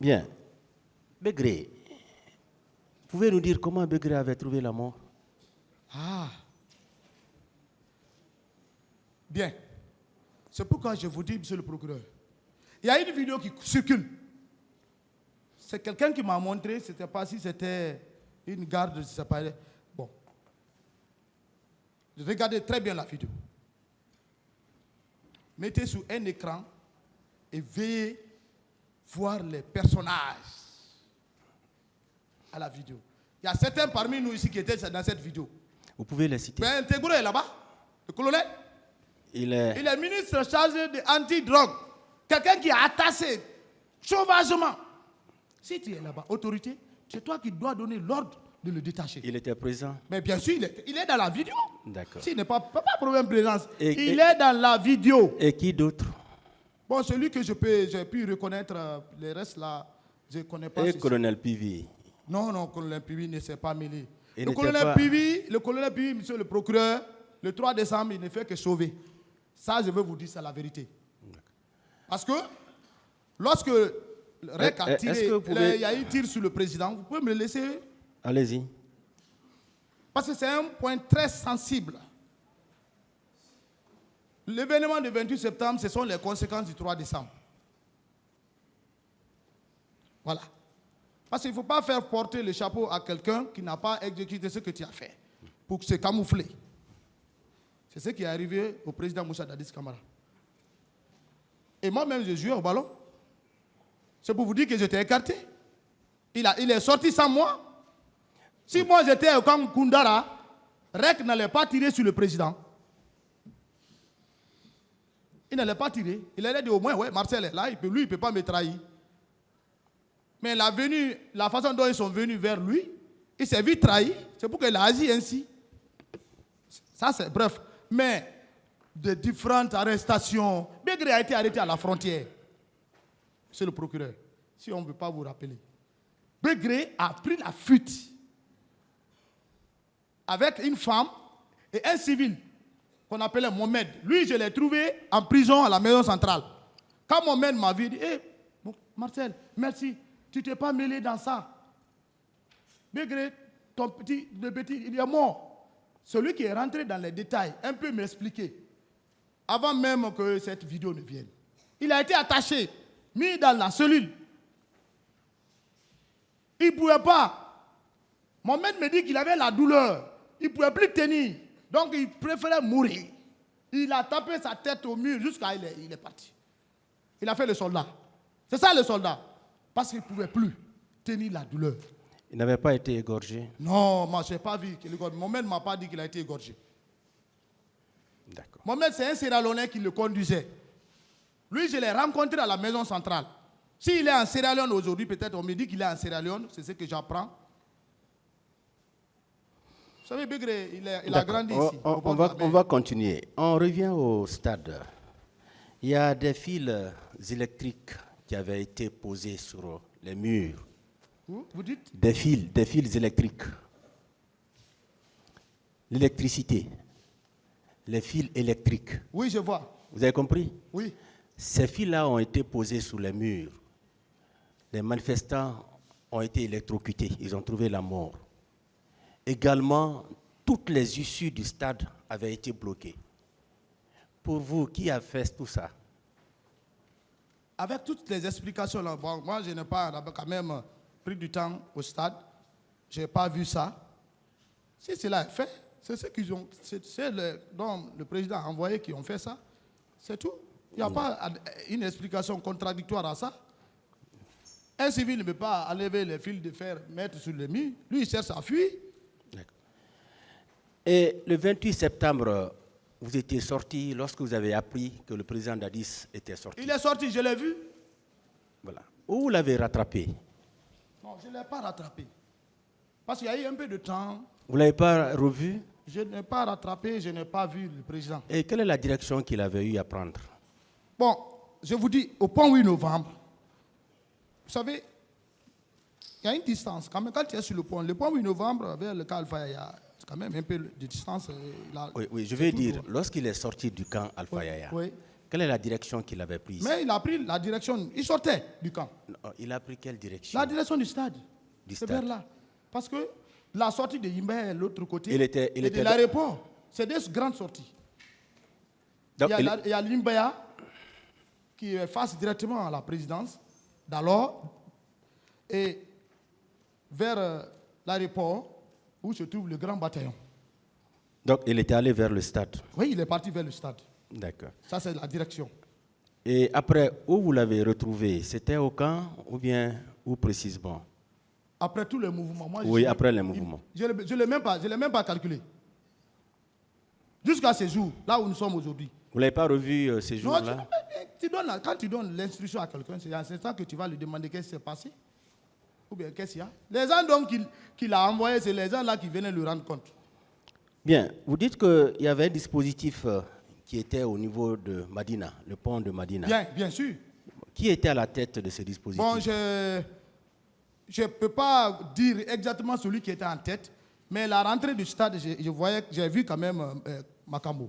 Bien. Begré, pouvez nous dire comment Begré avait trouvé la mort? Ah. Bien. C'est pourquoi je vous dis, monsieur le procureur, il y a une vidéo qui circule. C'est quelqu'un qui m'a montré, c'était pas si c'était une garde, ça paraît. Bon. Regardez très bien la vidéo. Mettez sur un écran et veillez voir les personnages à la vidéo. Il y a certains parmi nous ici qui étaient dans cette vidéo. Vous pouvez les citer? Ben, Tegouré est là-bas, le colonel. Il est ministre chargé de anti-drogue. Quelqu'un qui a attaché sauvagement. Si tu es là-bas, autorité, c'est toi qui dois donner l'ordre de le détacher. Il était présent? Mais bien sûr, il est dans la vidéo. D'accord. S'il n'est pas problème de présence. Il Et est dans la vidéo. Et qui d'autre? Bon, celui que j'ai pu reconnaître, les restes là, je ne connais pas. Et colonel Pivi? Non, colonel Pivi ne s'est pas mêlé. Le le colonel Pivi, monsieur le procureur, le 3 décembre, il ne fait que sauver. Ça, je veux vous dire, c'est la vérité. Parce que, lorsque REC a tiré, il y a eu tir sur le président, vous pouvez me le laisser? Allez-y. Parce que c'est un point très sensible. L'événement du 28 septembre, ce sont les conséquences du 3 décembre. Voilà. Parce qu'il ne faut pas faire porter le chapeau à quelqu'un qui n'a pas exécuté ce que tu as fait pour se camoufler. C'est ce qui est arrivé au président Moussa Dadis Camara. Et moi-même, je jouais au ballon. C'est pour vous dire que j'étais écarté. Il est sorti sans moi. Si moi j'étais au camp Koundara, REC n'allait pas tirer sur le président. Il n'allait pas tirer. Il allait dire au moins, ouais, Marcel est là, lui, il ne peut pas me trahir. Mais la façon dont ils sont venus vers lui, il s'est vu trahi. C'est pour qu'il a agi ainsi. Ça, c'est bref. Mais de différentes arrestations, Begré a été arrêté à la frontière. C'est le procureur. Si on ne veut pas vous rappeler. Begré a pris la fuite avec une femme et un civil qu'on appelait Mohamed. Lui, je l'ai trouvé en prison à la maison centrale. Quand Mohamed m'a vu, il dit, bon, Marcel, merci, tu ne t'es pas mêlé dans ça. Begré, le petit, il est mort. Celui qui est rentré dans les détails, un peu m'expliquer, avant même que cette vidéo ne vienne. Il a été attaché, mis dans la cellule. Il ne pouvait pas. Mohamed me dit qu'il avait la douleur. Il ne pouvait plus tenir. Donc il préférait mourir. Il a tapé sa tête au mur jusqu'à il est parti. Il a fait le soldat. C'est ça le soldat. Parce qu'il ne pouvait plus tenir la douleur. Il n'avait pas été égorgé? Non, moi je n'ai pas vu qu'il égorgé. Mohamed ne m'a pas dit qu'il a été égorgé. D'accord. Mohamed, c'est un Sierra Leonais qui le conduisait. Lui, je l'ai rencontré à la maison centrale. S'il est en Sierra Leone aujourd'hui, peut-être on me dit qu'il est en Sierra Leone, c'est ce que j'apprends. Vous savez, Begré, il a grandi ici. On va continuer. On revient au stade. Il y a des fils électriques qui avaient été posés sur les murs. Vous dites? Des fils électriques. L'électricité. Les fils électriques. Oui, je vois. Vous avez compris? Oui. Ces fils-là ont été posés sur les murs. Les manifestants ont été électrocutés. Ils ont trouvé la mort. Également, toutes les issues du stade avaient été bloquées. Pour vous, qui a fait tout ça? Avec toutes les explications, là, bon, moi je n'ai pas quand même pris du temps au stade. Je n'ai pas vu ça. Si cela est fait, c'est ce qu'ils ont, dont le président a envoyé qui ont fait ça. C'est tout. Il n'y a pas une explication contradictoire à ça. Un civil ne peut pas enlever les fils de fer, mettre sur le mur. Lui, il cherche à fuir. Et le 28 septembre, vous étiez sorti lorsque vous avez appris que le président Dadis était sorti. Il est sorti, je l'ai vu. Voilà. Où vous l'avez rattrapé? Non, je ne l'ai pas rattrapé. Parce qu'il y a eu un peu de temps. Vous ne l'avez pas revu? Je n'ai pas rattrapé, je n'ai pas vu le président. Et quelle est la direction qu'il avait eu à prendre? Bon, je vous dis, au point 8 novembre, vous savez, il y a une distance. Quand tu es sur le point 8 novembre, vers le cas Alpha Yaya, c'est quand même un peu de distance. Oui, je vais dire, lorsqu'il est sorti du camp Alpha Yaya, oui. Quelle est la direction qu'il avait prise? Mais il a pris la direction, il sortait du camp. Non, il a pris quelle direction? La direction du stade. Du C'est stade. vers là. Parce que la sortie de Yimbe est l'autre côté. Il était et de l'aéroport. C'est des grandes sorties. Donc, Il y a l'Imbaya qui est face directement à la présidence d'alors et vers l'aéroport où se trouve le grand bataillon. donc, il était allé vers le stade. Oui, il est parti vers le stade. D'accord. Ça, c'est la direction. Et après, où vous l'avez retrouvé? C'était au camp ou bien où précisément? Après tous les mouvements. Moi, Oui, après les mouvements. Je ne l'ai même pas calculé. Jusqu'à ce jour, là où nous sommes aujourd'hui. Vous ne l'avez pas revu ces Non, jours-là? quand tu donnes l'instruction à quelqu'un, c'est à ce temps que tu vas lui demander qu'est-ce qui s'est passé. Ou bien qu'est-ce qu'il y a. Les gens donc qu'il a envoyés, c'est les gens là qui venaient lui rendre compte. Bien, vous dites qu'il y avait un dispositif qui était au niveau de Madina, le pont de Madina. Bien sûr. Qui était à la tête de ce dispositif? Bon, je ne peux pas dire exactement celui qui était en tête, mais la rentrée du stade, j'ai vu quand même Makambo.